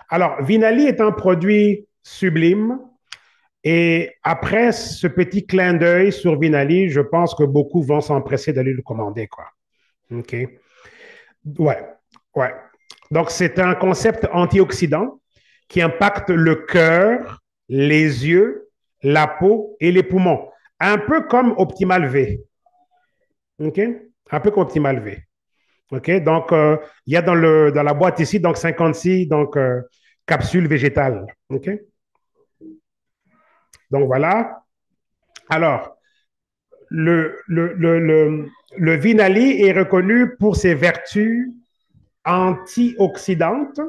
Alors, Vinali est un produit sublime. Et après ce petit clin d'œil sur Vinali, je pense que beaucoup vont s'empresser d'aller le commander, quoi. OK? Ouais, ouais. Donc, c'est un concept antioxydant qui impacte le cœur, les yeux, la peau et les poumons. Un peu comme Optimal V. OK? Un peu comme Optimal V. OK? Donc, il y a dans la boîte ici, donc 56 capsules végétales. OK? Donc, voilà. Alors, le Vinali est reconnu pour ses vertus antioxydantes,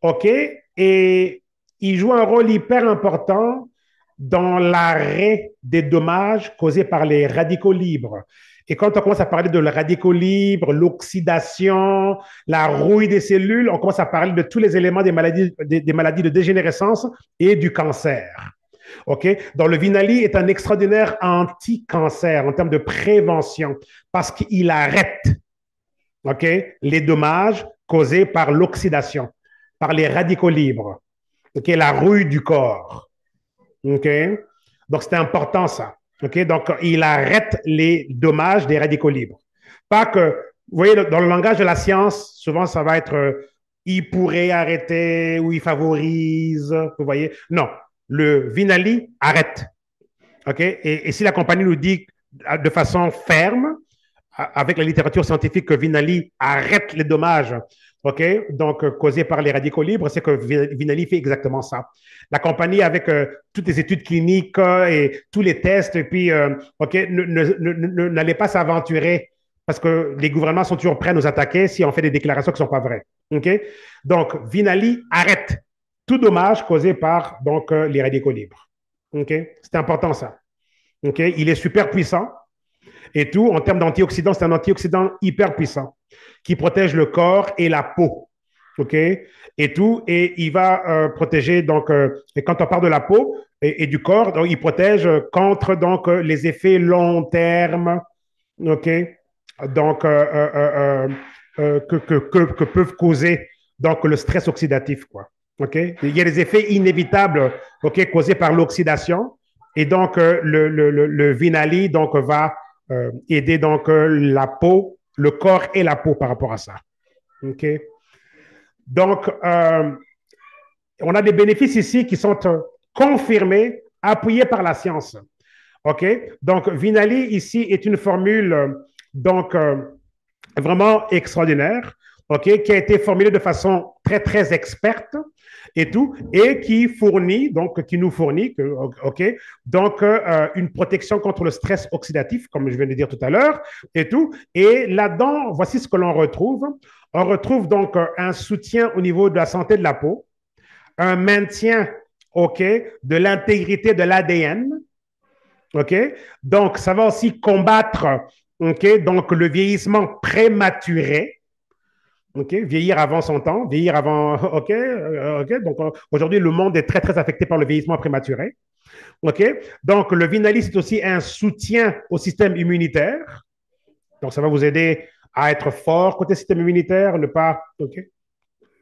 OK? Et il joue un rôle hyper important dans l'arrêt des dommages causés par les radicaux libres. Et quand on commence à parler de le radicaux libre, l'oxydation, la rouille des cellules, on commence à parler de tous les éléments des maladies de dégénérescence et du cancer. OK? Donc, le Vinali est un extraordinaire anti-cancer en termes de prévention parce qu'il arrête, OK, les dommages causés par l'oxydation, par les radicaux libres, OK, la rouille du corps. OK? Donc, c'est important ça. OK? Donc, il arrête les dommages des radicaux libres. Pas que, vous voyez, dans le langage de la science, souvent, ça va être il pourrait arrêter ou il favorise. Vous voyez? Non. Le Vinali arrête. OK? Et si la compagnie nous dit de façon ferme, avec la littérature scientifique, que Vinali arrête les dommages, OK, donc causés par les radicaux libres, c'est que Vinali fait exactement ça. La compagnie, avec toutes les études cliniques et tous les tests, et puis, OK, n'allez pas s'aventurer parce que les gouvernements sont toujours prêts à nous attaquer si on fait des déclarations qui ne sont pas vraies. OK? Donc, Vinali arrête tout dommage causé par les radicaux libres. OK? C'est important ça. OK? Il est super puissant et tout. En termes d'antioxydants, c'est un antioxydant hyper puissant qui protège le corps et la peau. OK? Et tout. Et il va protéger, et quand on parle de la peau et du corps, donc, il protège contre les effets long terme. OK? Donc, que peuvent causer le stress oxydatif, quoi. OK? Il y a des effets inévitables, OK, causés par l'oxydation. Et donc, le Vinali va aider la peau, le corps et la peau par rapport à ça. OK? Donc, on a des bénéfices ici qui sont confirmés, appuyés par la science. OK? Donc, Vinali ici est une formule donc vraiment extraordinaire, OK, qui a été formulée de façon très, très experte et tout, et qui nous fournit, OK, une protection contre le stress oxydatif, comme je viens de dire tout à l'heure, et tout. Et là-dedans, voici ce que l'on retrouve. On retrouve donc un soutien au niveau de la santé de la peau, un maintien, OK, de l'intégrité de l'ADN, OK? Donc, ça va aussi combattre, OK, donc le vieillissement prématuré. OK, vieillir avant son temps, vieillir avant. OK, OK. Donc, aujourd'hui, le monde est très, très affecté par le vieillissement prématuré. OK, donc le Vinali, c'est aussi un soutien au système immunitaire. Donc, ça va vous aider à être fort côté système immunitaire, ne pas. OK,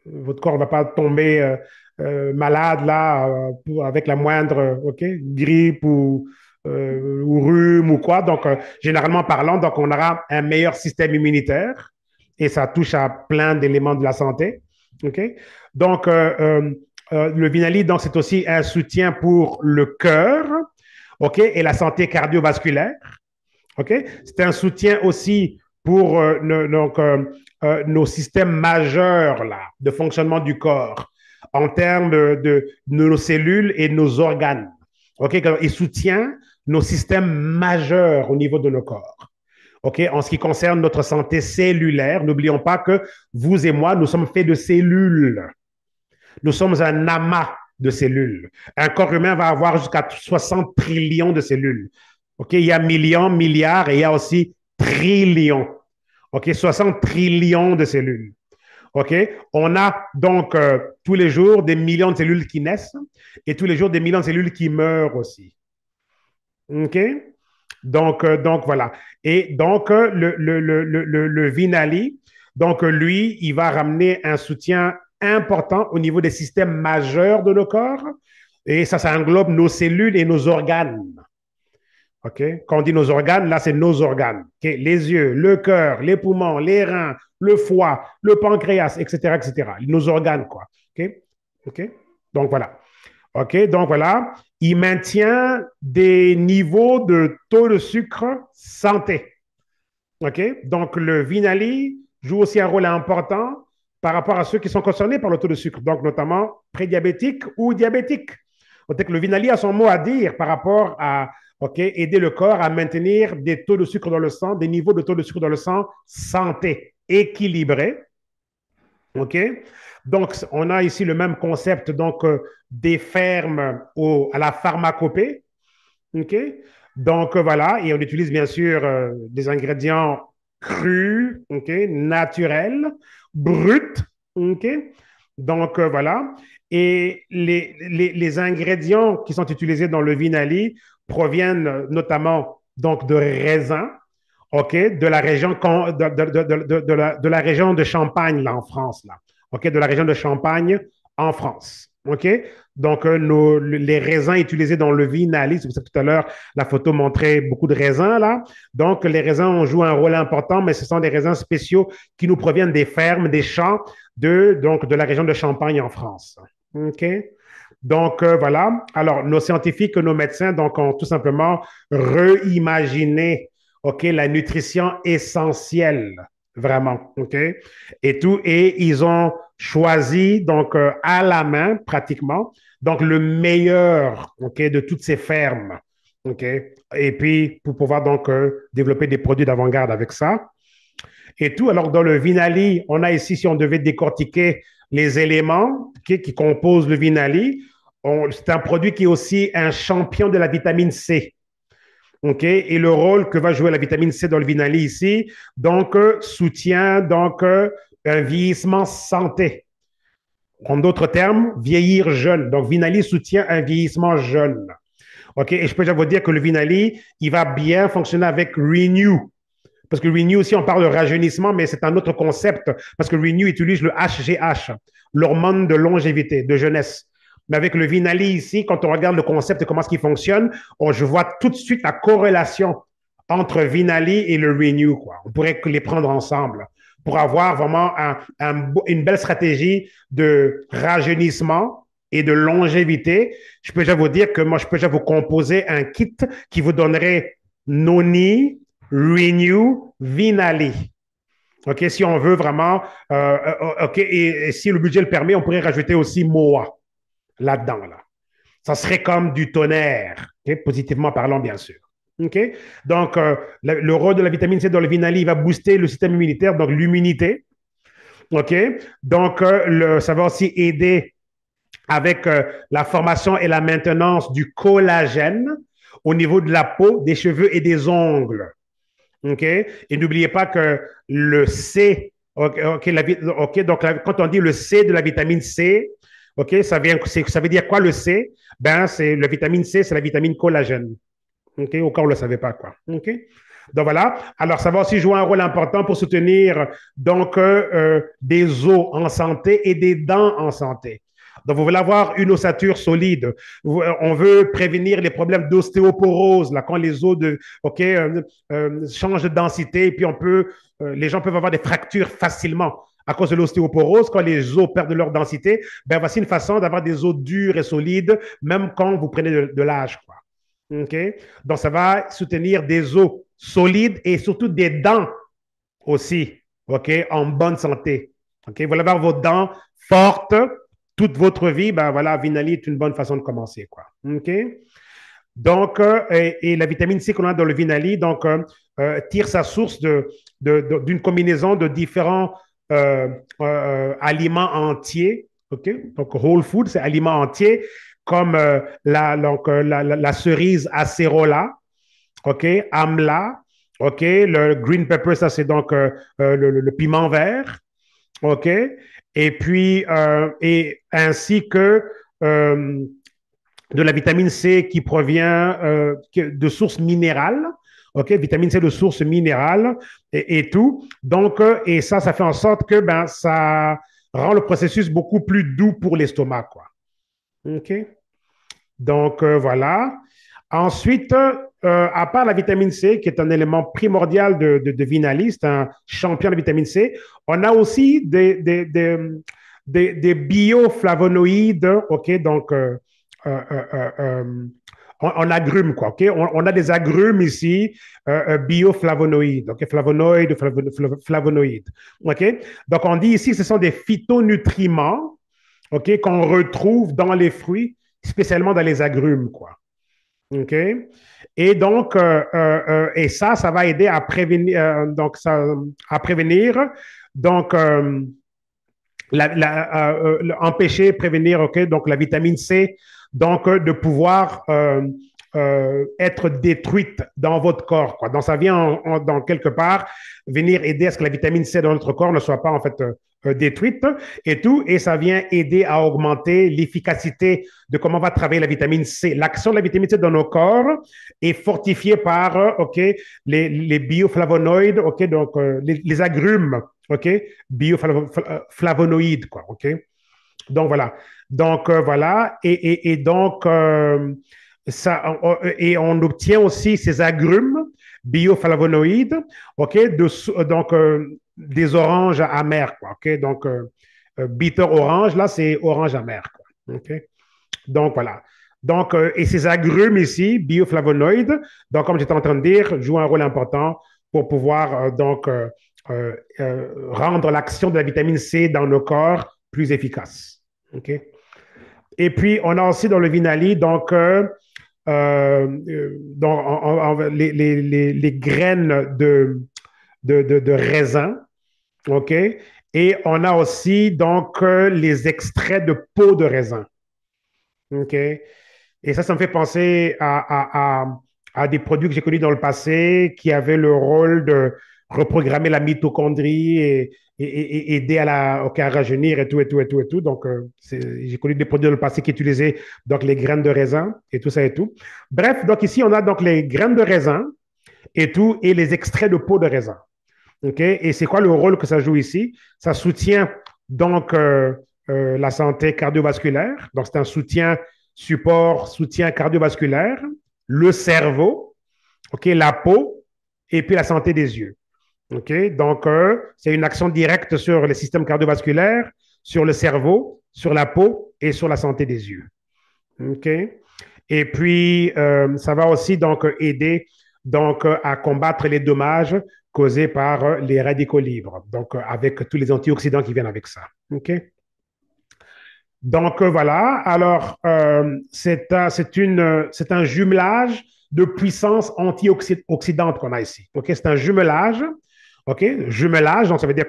votre corps ne va pas tomber malade là avec la moindre OK, grippe ou rhume ou quoi. Donc, généralement parlant, donc on aura un meilleur système immunitaire et ça touche à plein d'éléments de la santé. OK? Donc, le Vinali, donc, c'est aussi un soutien pour le cœur, OK, et la santé cardiovasculaire. OK? C'est un soutien aussi pour nos systèmes majeurs là, de fonctionnement du corps en termes de nos cellules et nos organes. OK? Il soutient nos systèmes majeurs au niveau de nos corps. OK? En ce qui concerne notre santé cellulaire, n'oublions pas que vous et moi, nous sommes faits de cellules. Nous sommes un amas de cellules. Un corps humain va avoir jusqu'à 60 trillions de cellules. OK? Il y a millions, milliards et il y a aussi trillions. OK? 60 trillions de cellules. OK? On a donc tous les jours des millions de cellules qui naissent et tous les jours des millions de cellules qui meurent aussi. OK? Donc voilà. Et donc, le Vinali, donc lui, il va ramener un soutien important au niveau des systèmes majeurs de nos corps. Et ça englobe nos cellules et nos organes. OK? Quand on dit nos organes, là, c'est nos organes. OK? Les yeux, le cœur, les poumons, les reins, le foie, le pancréas, etc., etc. Nos organes, quoi. OK? OK? Donc, voilà. OK? Donc, voilà. Il maintient des niveaux de taux de sucre santé. OK? Donc, le Vinali joue aussi un rôle important par rapport à ceux qui sont concernés par le taux de sucre, donc notamment prédiabétiques ou diabétiques. Donc, le Vinali a son mot à dire par rapport à aider le corps à maintenir des taux de sucre dans le sang, des niveaux de taux de sucre dans le sang santé, équilibrés. OK? Donc, on a ici le même concept donc, des fermes à la pharmacopée. OK? Donc, voilà, et on utilise bien sûr des ingrédients crus, OK, naturels, bruts, OK? Donc, voilà. Et les ingrédients qui sont utilisés dans le Vinali proviennent notamment donc de raisins, OK, de la région de la région de Champagne, là, en France, là. OK, de la région de Champagne en France. OK? Donc, les raisins utilisés dans le Vinali, c'est pour ça que tout à l'heure, la photo montrait beaucoup de raisins, là. Donc, les raisins ont joué un rôle important, mais ce sont des raisins spéciaux qui nous proviennent des fermes, des champs de la région de Champagne en France. OK? Donc, voilà. Alors, nos scientifiques, nos médecins, donc, ont tout simplement reimaginé, OK, la nutrition essentielle, vraiment, OK? Et ils ont choisi, donc, à la main, pratiquement, donc, le meilleur, OK, de toutes ces fermes, OK? Et puis, pour pouvoir, donc, développer des produits d'avant-garde avec ça. Et tout, alors, dans le Vinali, on a ici, si on devait décortiquer les éléments qui composent le Vinali, c'est un produit qui est aussi un champion de la vitamine C. OK? Et le rôle que va jouer la vitamine C dans le Vinali ici, donc, soutient donc, un vieillissement santé. En d'autres termes, vieillir jeune. Donc, Vinali soutient un vieillissement jeune. OK? Et je peux déjà vous dire que le Vinali, il va bien fonctionner avec Renew. Parce que Renew aussi, on parle de rajeunissement, mais c'est un autre concept. Parce que Renew utilise le HGH, l'hormone de longévité, de jeunesse. Mais avec le Vinali ici, quand on regarde le concept et comment est-ce qu'il fonctionne, je vois tout de suite la corrélation entre Vinali et le Renew, quoi. On pourrait les prendre ensemble pour avoir vraiment une belle stratégie de rajeunissement et de longévité. Je peux déjà vous dire que moi, je peux déjà vous composer un kit qui vous donnerait Noni, Renew, Vinali. OK, si on veut vraiment, OK, et si le budget le permet, on pourrait rajouter aussi MOA là-dedans, là. Ça serait comme du tonnerre, okay? Positivement parlant, bien sûr. OK? Donc, le rôle de la vitamine C dans le Vinali, il va booster le système immunitaire, donc l'immunité. OK? Donc, ça va aussi aider avec la formation et la maintenance du collagène au niveau de la peau, des cheveux et des ongles. OK? Et n'oubliez pas que le C, donc quand on dit le C de la vitamine C, OK, ça veut dire quoi le C? Ben, c'est la vitamine C, c'est la vitamine collagène. OK, au cas où on ne le savait pas, quoi. OK? Donc voilà. Alors, ça va aussi jouer un rôle important pour soutenir donc des os en santé et des dents en santé. Donc, vous voulez avoir une ossature solide. On veut prévenir les problèmes d'ostéoporose, là, quand les os changent de densité, et puis les gens peuvent avoir des fractures facilement à cause de l'ostéoporose. Quand les os perdent leur densité, ben voici une façon d'avoir des os durs et solides, même quand vous prenez de l'âge, quoi. OK? Donc, ça va soutenir des os solides et surtout des dents aussi, OK, en bonne santé. OK? Vous voulez avoir vos dents fortes toute votre vie, ben voilà, Vinali est une bonne façon de commencer, quoi. OK? Donc, et la vitamine C qu'on a dans le Vinali, donc, tire sa source d'une combinaison de différents aliments entiers, OK? Donc, whole food, c'est aliments entiers, comme la cerise acérola, OK? Amla, OK? Le green pepper, ça, c'est donc le piment vert, OK? Et puis, et ainsi que de la vitamine C qui provient de sources minérales. OK, vitamine C de source minérale et tout. Donc, et ça fait en sorte que ben, ça rend le processus beaucoup plus doux pour l'estomac, quoi. OK? Donc, voilà. Ensuite, à part la vitamine C, qui est un élément primordial de Vinali, c'est un champion de vitamine C, on a aussi des bioflavonoïdes, OK, donc euh, euh, euh, euh, en agrumes, quoi, OK? On a des agrumes ici, bioflavonoïdes, OK? Flavonoïdes, flavonoïdes, OK? Donc, on dit ici que ce sont des phytonutriments, OK, qu'on retrouve dans les fruits, spécialement dans les agrumes, quoi. OK? Et donc, et ça va aider à prévenir, à prévenir, donc, empêcher, prévenir, OK, donc la vitamine C, donc de pouvoir être détruite dans votre corps, quoi. Donc, ça vient dans quelque part venir aider à ce que la vitamine C dans notre corps ne soit pas en fait détruite et tout, et ça vient aider à augmenter l'efficacité de comment va travailler la vitamine C. L'action de la vitamine C dans nos corps est fortifiée par, OK, les bioflavonoïdes, OK, donc les agrumes, OK, bioflavonoïdes, quoi, OK. Donc voilà. Donc voilà. Et donc, et on obtient aussi ces agrumes bioflavonoïdes, OK, donc des oranges amères, quoi, OK. Donc, bitter orange, là, c'est orange amer, quoi, OK. Donc voilà. Donc, et ces agrumes ici, bioflavonoïdes, donc comme j'étais en train de dire, jouent un rôle important pour pouvoir rendre l'action de la vitamine C dans nos corps plus efficace. OK? Et puis, on a aussi dans le Vinali, les graines de raisin, OK? Et on a aussi donc les extraits de peau de raisin. OK? Et ça me fait penser à des produits que j'ai connus dans le passé qui avaient le rôle de reprogrammer la mitochondrie et aider à rajeunir et tout, et tout, et tout, et tout. Donc, j'ai connu des produits dans le passé qui utilisaient donc les graines de raisin et tout ça et tout. Bref, donc ici, on a donc les graines de raisin et tout, et les extraits de peau de raisin. OK? Et c'est quoi le rôle que ça joue ici? Ça soutient donc la santé cardiovasculaire. Donc, c'est un soutien cardiovasculaire, le cerveau, OK, la peau, et puis la santé des yeux. OK? Donc, c'est une action directe sur le système cardiovasculaire, sur le cerveau, sur la peau et sur la santé des yeux. OK? Et puis, ça va aussi donc aider donc, à combattre les dommages causés par les radicaux libres, donc avec tous les antioxydants qui viennent avec ça. OK? Donc voilà, alors c'est un jumelage de puissance antioxydante qu'on a ici. OK? C'est un jumelage. OK? Jumelage, donc ça veut dire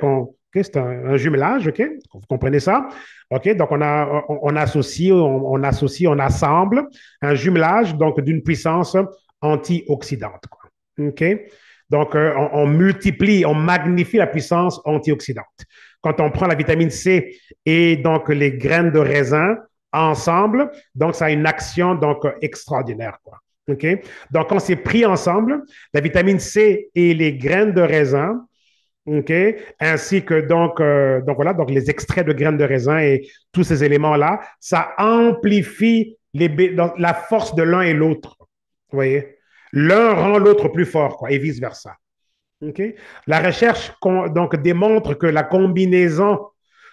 c'est un jumelage, OK? Vous comprenez ça? OK? Donc on associe, on assemble un jumelage donc d'une puissance antioxydante, quoi. OK? Donc on multiplie, on magnifie la puissance antioxydante. Quand on prend la vitamine C et donc les graines de raisin ensemble, donc ça a une action donc extraordinaire, quoi. OK? Donc, quand c'est pris ensemble, la vitamine C et les graines de raisin, OK, ainsi que donc voilà, donc les extraits de graines de raisin et tous ces éléments-là, ça amplifie la force de l'un et l'autre. Vous voyez? L'un rend l'autre plus fort, quoi, et vice-versa. OK? La recherche donc démontre que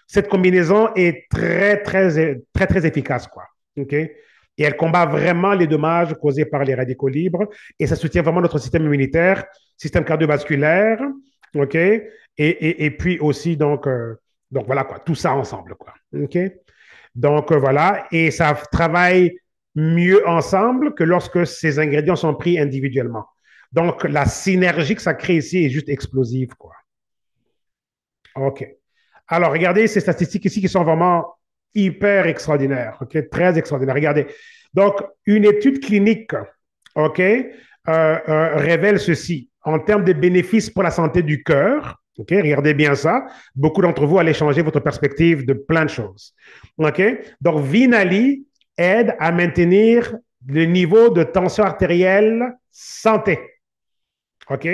cette combinaison est très, très, très, très efficace, quoi. OK? Et elle combat vraiment les dommages causés par les radicaux libres et ça soutient vraiment notre système immunitaire, système cardiovasculaire, OK? Et puis aussi, donc voilà, quoi, tout ça ensemble, quoi. OK? Donc voilà, et ça travaille mieux ensemble que lorsque ces ingrédients sont pris individuellement. Donc, la synergie que ça crée ici est juste explosive, quoi. OK. Alors, regardez ces statistiques ici qui sont vraiment hyper extraordinaires, OK? Très extraordinaires. Regardez. Donc, une étude clinique, OK, révèle ceci. En termes de bénéfices pour la santé du cœur, OK, regardez bien ça. Beaucoup d'entre vous allez changer votre perspective de plein de choses. OK? Donc, Vinali aide à maintenir le niveau de tension artérielle santé. OK?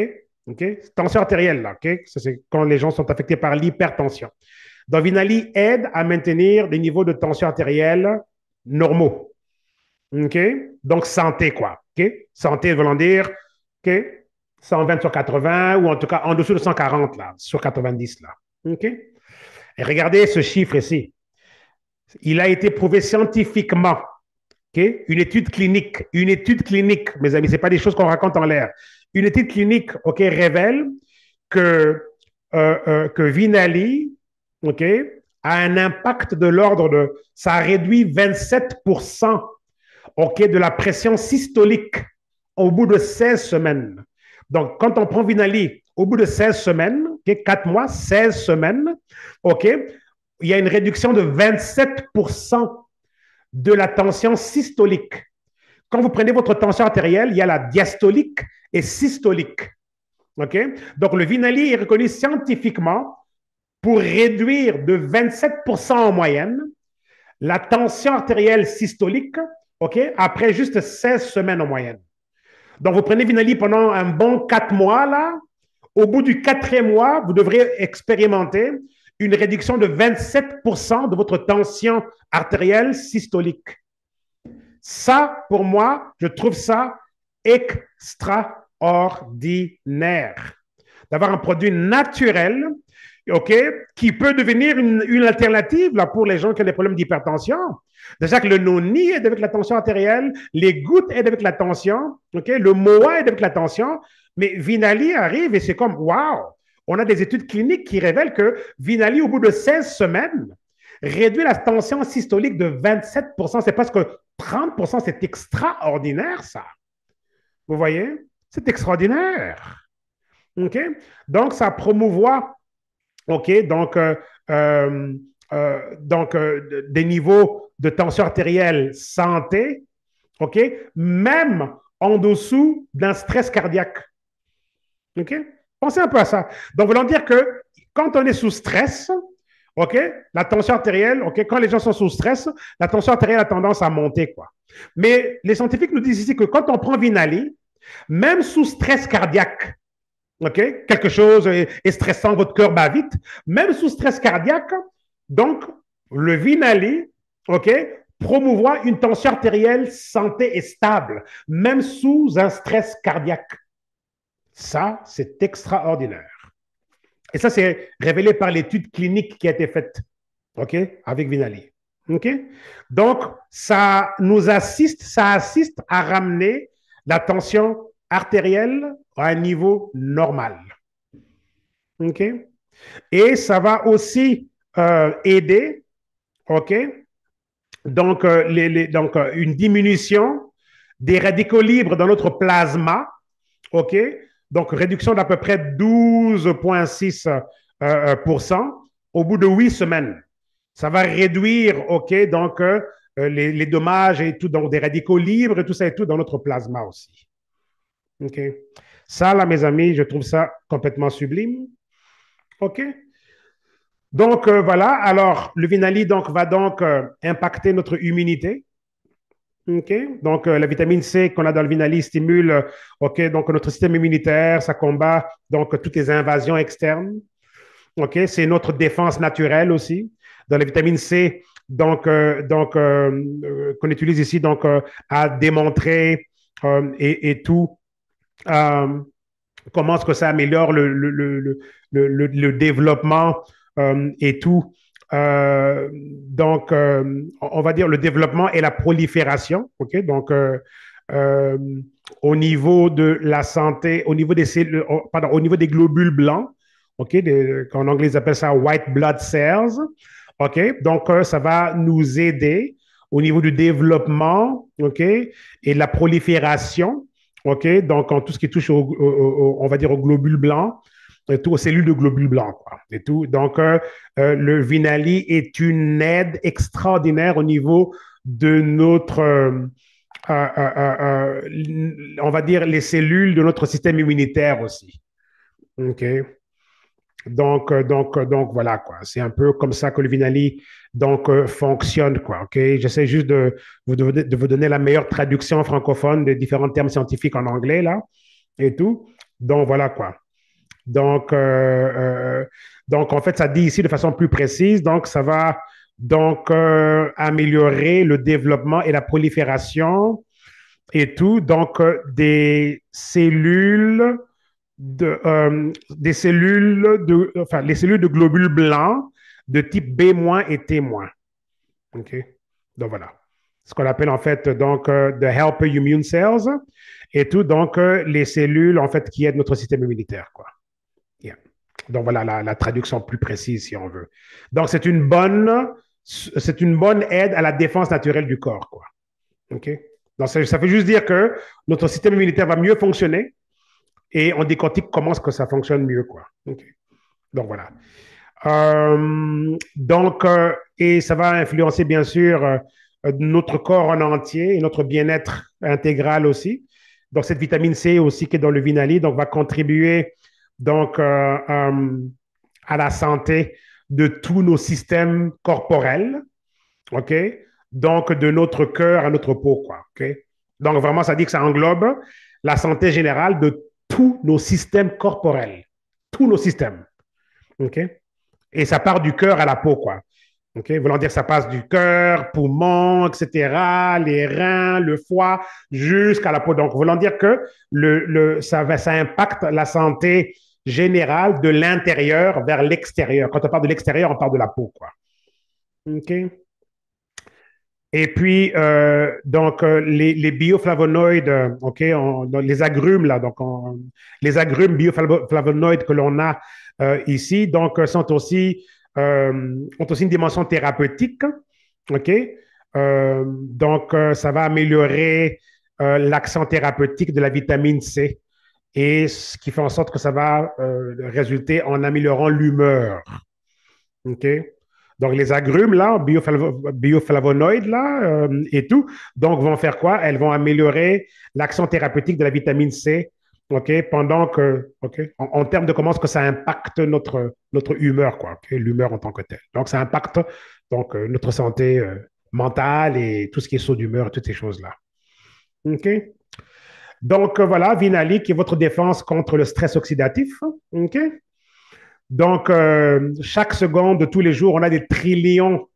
OK? Tension artérielle, là, OK? Ça, c'est quand les gens sont affectés par l'hypertension. Donc, Vinali aide à maintenir des niveaux de tension artérielle normaux. OK? Donc, santé, quoi. OK? Santé voulant dire, OK? 120 sur 80, ou en tout cas en dessous de 140, là, sur 90, là. OK? Et regardez ce chiffre ici. Il a été prouvé scientifiquement, okay? Une étude clinique, mes amis, ce n'est pas des choses qu'on raconte en l'air. Une étude clinique, OK, révèle que Vinali, OK, a un impact de l'ordre de, ça réduit 27%, OK, de la pression systolique au bout de 16 semaines. Donc, quand on prend Vinali, au bout de 16 semaines, okay, 4 mois, 16 semaines, OK, il y a une réduction de 27% de la tension systolique. Quand vous prenez votre tension artérielle, il y a la diastolique et systolique. OK? Donc, le Vinali est reconnu scientifiquement pour réduire de 27% en moyenne la tension artérielle systolique, OK, après juste 16 semaines en moyenne. Donc, vous prenez Vinali pendant un bon 4 mois, là. Au bout du 4e mois, vous devrez expérimenter une réduction de 27% de votre tension artérielle systolique. Ça, pour moi, je trouve ça extraordinaire. D'avoir un produit naturel, OK, qui peut devenir une alternative là, pour les gens qui ont des problèmes d'hypertension. Déjà que le noni aide avec la tension artérielle, les gouttes aident avec la tension, OK, le MOA aide avec la tension, mais Vinali arrive et c'est comme, wow, on a des études cliniques qui révèlent que Vinali, au bout de 16 semaines, réduit la tension systolique de 27%. C'est parce que 30%, c'est extraordinaire, ça. Vous voyez? C'est extraordinaire. OK? Donc, ça promouvoit, OK, des niveaux de tension artérielle santé, OK, même en dessous d'un stress cardiaque. OK? Pensez un peu à ça. Donc, voulant dire que quand on est sous stress, OK, la tension artérielle, OK, quand les gens sont sous stress, la tension artérielle a tendance à monter, quoi. Mais les scientifiques nous disent ici que quand on prend Vinali, même sous stress cardiaque, OK, quelque chose est stressant, votre cœur bat vite, même sous stress cardiaque, donc le Vinali, OK, promouvoit une tension artérielle santé et stable, même sous un stress cardiaque. Ça, c'est extraordinaire. Et ça, c'est révélé par l'étude clinique qui a été faite, OK, avec Vinali. OK? Donc, ça assiste à ramener la tension artérielle à un niveau normal. OK? Et ça va aussi aider, OK? Donc, une diminution des radicaux libres dans notre plasma, OK? Donc, réduction d'à peu près 12,6% au bout de 8 semaines. Ça va réduire, OK, donc les dommages et tout, donc des radicaux libres et tout ça et tout dans notre plasma aussi. OK? Ça, là, mes amis, je trouve ça complètement sublime. OK? Donc, voilà. Alors, le Vinali donc, va donc impacter notre immunité. OK? Donc, la vitamine C qu'on a dans le Vinali stimule, OK, donc notre système immunitaire, ça combat donc toutes les invasions externes. OK? C'est notre défense naturelle aussi. Dans la vitamine C, qu'on utilise ici, donc, à démontrer et tout, comment est-ce que ça améliore le développement et tout. On va dire le développement et la prolifération, OK? Donc, au niveau de la santé, au niveau des cellules, pardon, au niveau des globules blancs, OK? En anglais, ils appellent ça white blood cells, OK? Donc, ça va nous aider au niveau du développement, OK? Et de la prolifération, OK? Donc, en tout ce qui touche, on va dire, aux globules blancs, tout, aux cellules de globules blancs, quoi, et tout. Donc, le Vinali est une aide extraordinaire au niveau de notre, on va dire, les cellules de notre système immunitaire aussi. OK? Donc voilà, quoi. C'est un peu comme ça que le Vinali fonctionne, quoi. OK? J'essaie juste de vous donner la meilleure traduction francophone des différents termes scientifiques en anglais, là, et tout. Donc voilà, quoi. Donc, donc, en fait, ça dit ici de façon plus précise, donc ça va donc améliorer le développement et la prolifération et tout, donc des cellules de, enfin, les cellules de globules blancs de type B- et T-. OK? Donc voilà. Ce qu'on appelle en fait donc the helper immune cells et tout, donc les cellules en fait qui aident notre système immunitaire, quoi. Yeah. Donc voilà la traduction plus précise si on veut. Donc c'est une bonne aide à la défense naturelle du corps, quoi. OK? Donc ça veut juste dire que notre système immunitaire va mieux fonctionner et on décortique comment est-ce que ça fonctionne mieux, quoi. OK? Donc voilà. Et ça va influencer bien sûr notre corps en entier et notre bien-être intégral aussi. Donc cette vitamine C aussi qui est dans le vinali, donc va contribuer donc à la santé de tous nos systèmes corporels, ok. Donc de notre cœur à notre peau, quoi, ok. Donc vraiment ça dit que ça englobe la santé générale de tous nos systèmes corporels, tous nos systèmes, ok. Et ça part du cœur à la peau, quoi. OK? Voulant dire que ça passe du cœur, poumons, etc., les reins, le foie, jusqu'à la peau. Donc, voulant dire que ça impacte la santé générale de l'intérieur vers l'extérieur. Quand on parle de l'extérieur, on parle de la peau, quoi. OK? Et puis, les bioflavonoïdes, OK, les agrumes, là, donc les agrumes bioflavonoïdes que l'on a ici, donc, ont aussi une dimension thérapeutique, OK? Donc, ça va améliorer l'action thérapeutique de la vitamine C et ce qui fait en sorte que ça va résulter en améliorant l'humeur, OK? Donc, les agrumes, là, bioflavonoïdes, là, et tout, donc, vont faire quoi? Elles vont améliorer l'action thérapeutique de la vitamine C, OK? Pendant que, OK? En termes de comment est-ce que ça impacte notre humeur, quoi, OK? L'humeur en tant que telle. Donc, ça impacte, donc, notre santé mentale et tout ce qui est saut d'humeur, toutes ces choses-là. OK? Donc, voilà, Vinali, qui est votre défense contre le stress oxydatif. OK? Donc, chaque seconde de tous les jours, on a des trillions,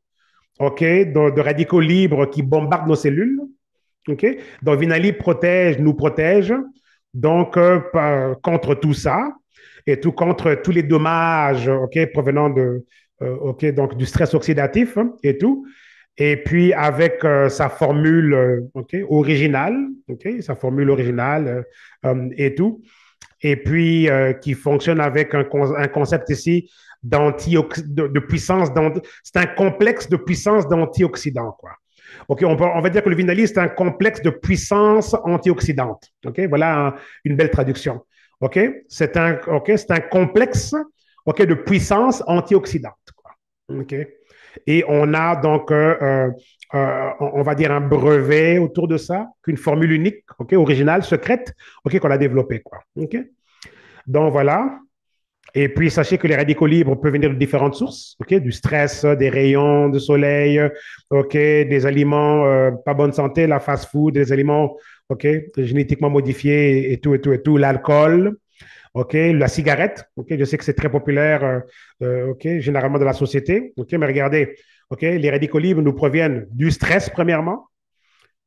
OK, de radicaux libres qui bombardent nos cellules. OK? Donc, Vinali nous protège donc, contre tout ça et tout contre tous les dommages, OK, provenant OK, donc du stress oxydatif, hein, et tout. Et puis, avec sa formule OK, originale, OK, sa formule originale et tout, et puis qui fonctionne avec un concept ici de puissance. C'est un complexe de puissance d'antioxydants, quoi. OK, on va dire que le vinali, c'est un complexe de puissance antioxydante. OK, voilà une belle traduction. OK, c'est un complexe, OK, de puissance antioxydante, quoi. OK. Et on a donc, on va dire, un brevet autour de ça, une formule unique, OK, originale, secrète, OK, qu'on a développée, quoi. OK. Donc voilà. Et puis, sachez que les radicaux libres peuvent venir de différentes sources, OK? Du stress, des rayons de soleil, OK? Des aliments pas bonne santé, la fast-food, des aliments, OK? Génétiquement modifiés et tout, l'alcool, OK? La cigarette, OK? Je sais que c'est très populaire, OK? Généralement dans la société, OK? Mais regardez, OK? Les radicaux libres nous proviennent du stress, premièrement,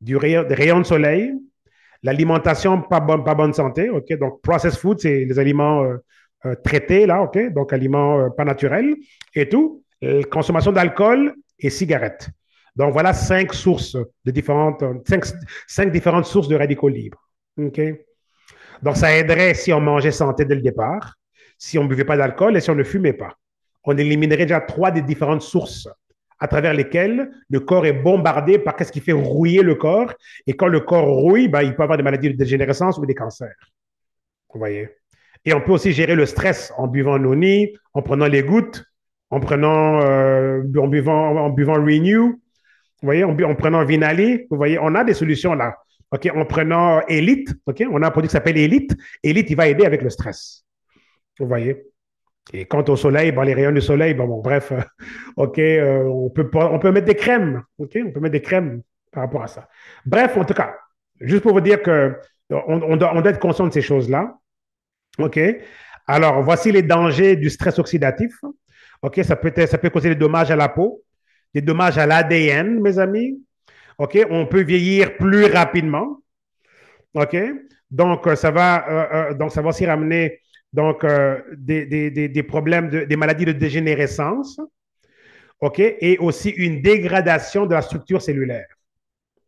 des rayons de soleil, l'alimentation pas bonne santé, OK? Donc, processed food, c'est les aliments traités, là, OK? Donc, aliments pas naturels et tout. Consommation d'alcool et cigarettes. Donc, voilà cinq différentes sources de radicaux libres. OK? Donc, ça aiderait si on mangeait santé dès le départ, si on ne buvait pas d'alcool et si on ne fumait pas. On éliminerait déjà trois des différentes sources à travers lesquelles le corps est bombardé par ce qui fait rouiller le corps. Et quand le corps rouille, ben, il peut avoir des maladies de dégénérescence ou des cancers. Vous voyez? Et on peut aussi gérer le stress en buvant noni, en prenant les gouttes, en buvant Renew, vous voyez, en prenant Vinali, vous voyez, on a des solutions là. OK, en prenant Elite, OK, on a un produit qui s'appelle Elite. Elite, il va aider avec le stress. Vous voyez? Et quant au soleil, bon, les rayons du soleil, bref, OK, on peut mettre des crèmes, OK, on peut mettre des crèmes par rapport à ça. Bref, en tout cas, juste pour vous dire que on doit être conscient de ces choses-là, OK. Alors, voici les dangers du stress oxydatif. OK, ça peut causer des dommages à la peau, des dommages à l'ADN, mes amis. OK, on peut vieillir plus rapidement. OK, donc ça va aussi ramener des problèmes, des maladies de dégénérescence. OK, et aussi une dégradation de la structure cellulaire.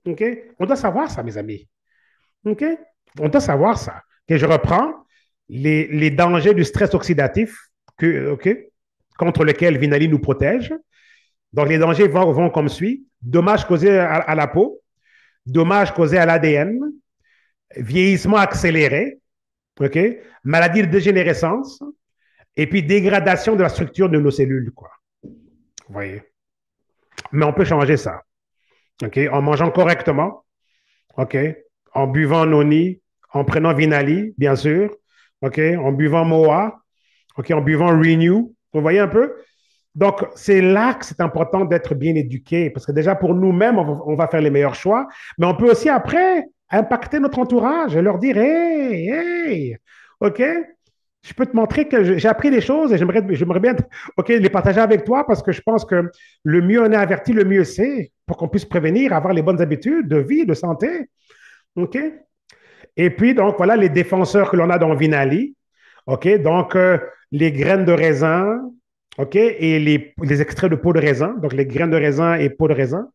OK, on doit savoir ça, mes amis. OK, on doit savoir ça. OK, je reprends les dangers du stress oxydatif OK, contre lequel Vinali nous protège. Donc, les dangers vont comme suit. Dommages causés à la peau, dommages causés à l'ADN, vieillissement accéléré, OK, maladie de dégénérescence, et puis dégradation de la structure de nos cellules, quoi. Vous voyez. Mais on peut changer ça, OK, en mangeant correctement, OK, en buvant Noni, en prenant Vinali, bien sûr, OK, en buvant Moa, OK, en buvant Renew. Vous voyez un peu? Donc, c'est là que c'est important d'être bien éduqué, parce que déjà pour nous-mêmes, on va faire les meilleurs choix, mais on peut aussi après impacter notre entourage et leur dire, hey, hey, OK, je peux te montrer que j'ai appris des choses et j'aimerais bien OK, les partager avec toi parce que je pense que le mieux on est averti, le mieux c'est pour qu'on puisse prévenir, avoir les bonnes habitudes de vie, de santé. OK? Et puis, donc, voilà les défenseurs que l'on a dans Vinali. OK? Donc, les graines de raisin, OK? Et les extraits de peau de raisin. Donc, les graines de raisin et peau de raisin.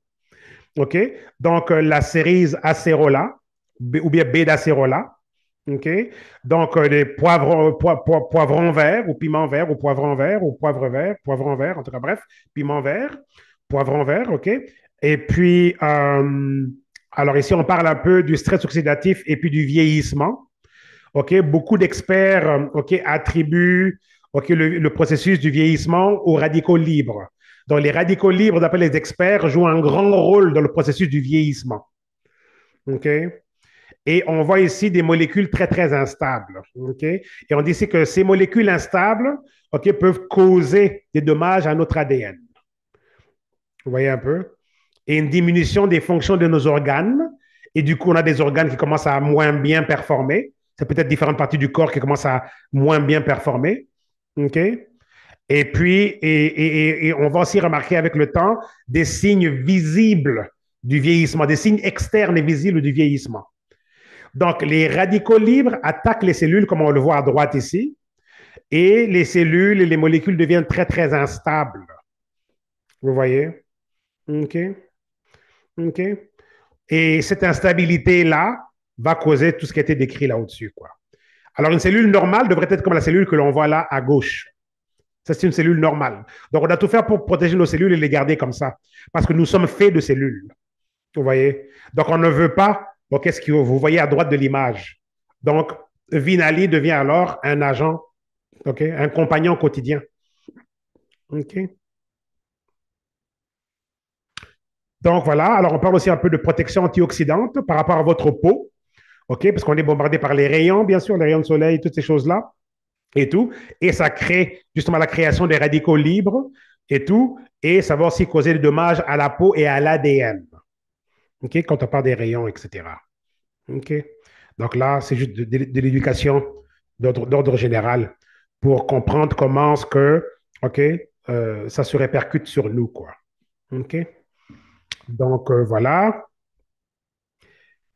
OK? Donc, la cerise acerola ou bien baie d'acerola. OK? Donc, des poivrons verts ou piments verts ou poivrons verts ou poivre vert, poivron vert, en tout cas, bref, piment vert, poivron vert, OK? Et puis, alors ici, on parle un peu du stress oxydatif et puis du vieillissement. OK? Beaucoup d'experts, OK, attribuent OK, le processus du vieillissement aux radicaux libres. Donc, les radicaux libres, d'après les experts, jouent un grand rôle dans le processus du vieillissement. OK? Et on voit ici des molécules très, très instables. OK? Et on dit ici que ces molécules instables OK, peuvent causer des dommages à notre ADN. Vous voyez un peu? Et une diminution des fonctions de nos organes. Et du coup, on a des organes qui commencent à moins bien performer. C'est peut-être différentes parties du corps qui commencent à moins bien performer. OK? Et puis, et on va aussi remarquer avec le temps des signes visibles du vieillissement, des signes externes et visibles du vieillissement. Donc, les radicaux libres attaquent les cellules, comme on le voit à droite ici, et les cellules et les molécules deviennent très, très instables. Vous voyez? OK. OK. Et cette instabilité-là va causer tout ce qui a été décrit là au-dessus, quoi. Alors, une cellule normale devrait être comme la cellule que l'on voit là à gauche. Ça, c'est une cellule normale. Donc, on doit tout faire pour protéger nos cellules et les garder comme ça. Parce que nous sommes faits de cellules. Vous voyez? Donc, on ne veut pas. Bon, qu'est-ce que vous voyez à droite de l'image? Donc, Vinali devient alors un agent, OK, un compagnon quotidien. OK. Donc, voilà. Alors, on parle aussi un peu de protection antioxydante par rapport à votre peau. OK, parce qu'on est bombardé par les rayons, bien sûr, les rayons de soleil, toutes ces choses-là et tout. Et ça crée justement la création des radicaux libres et tout. Et ça va aussi causer des dommages à la peau et à l'ADN. OK, quand on parle des rayons, etc. OK. Donc là, c'est juste de l'éducation d'ordre général pour comprendre comment ce que, OK, ça se répercute sur nous, quoi. OK. Donc, voilà.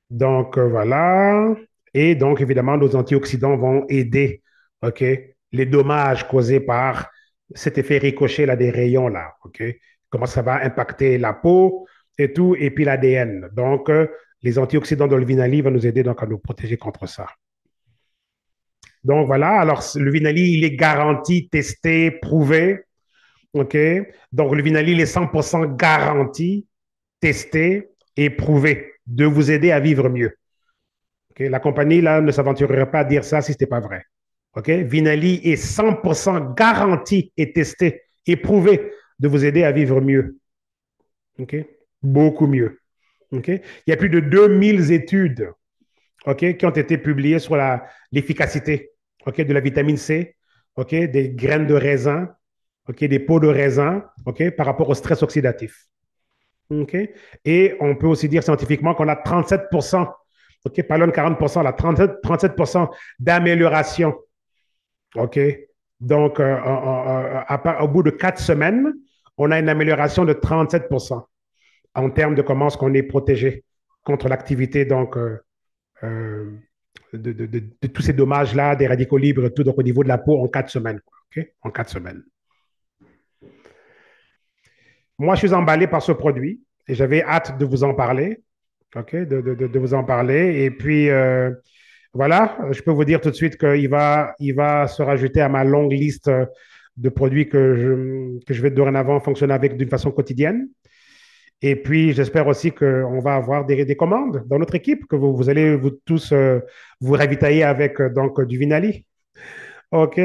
Donc, voilà. Et donc, évidemment, nos antioxydants vont aider, OK, les dommages causés par cet effet ricochet là, des rayons, là, OK? Comment ça va impacter la peau et tout, et puis l'ADN. Donc, les antioxydants de l'Vinali vont nous aider donc, à nous protéger contre ça. Donc, voilà. Alors, le Vinali, il est garanti, testé, prouvé, OK? Donc, le Vinali, il est 100% garanti, testé et prouvé de vous aider à vivre mieux. Okay? La compagnie là, ne s'aventurerait pas à dire ça si ce n'était pas vrai. Okay? Vinali est 100% garanti et testé et prouvé de vous aider à vivre mieux. Okay? Beaucoup mieux. Okay? Il y a plus de 2000 études qui ont été publiées sur l'efficacité de la vitamine C, des graines de raisin, des peaux de raisin par rapport au stress oxydatif. Et on peut aussi dire scientifiquement qu'on a 37%, pas loin de 40%, là, 37% d'amélioration OK? Donc, au bout de 4 semaines, on a une amélioration de 37% en termes de comment est-ce qu'on est protégé contre l'activité donc, euh, de tous ces dommages-là, des radicaux libres, tout donc, au niveau de la peau en 4 semaines. Quoi, OK? En 4 semaines. Moi, je suis emballé par ce produit et j'avais hâte de vous en parler. OK? De vous en parler. Et puis, voilà, je peux vous dire tout de suite il va se rajouter à ma longue liste de produits que je vais dorénavant fonctionner avec d'une façon quotidienne. Et puis, j'espère aussi qu'on va avoir des commandes dans notre équipe, que vous allez vous tous vous ravitailler avec donc du Vinali. OK?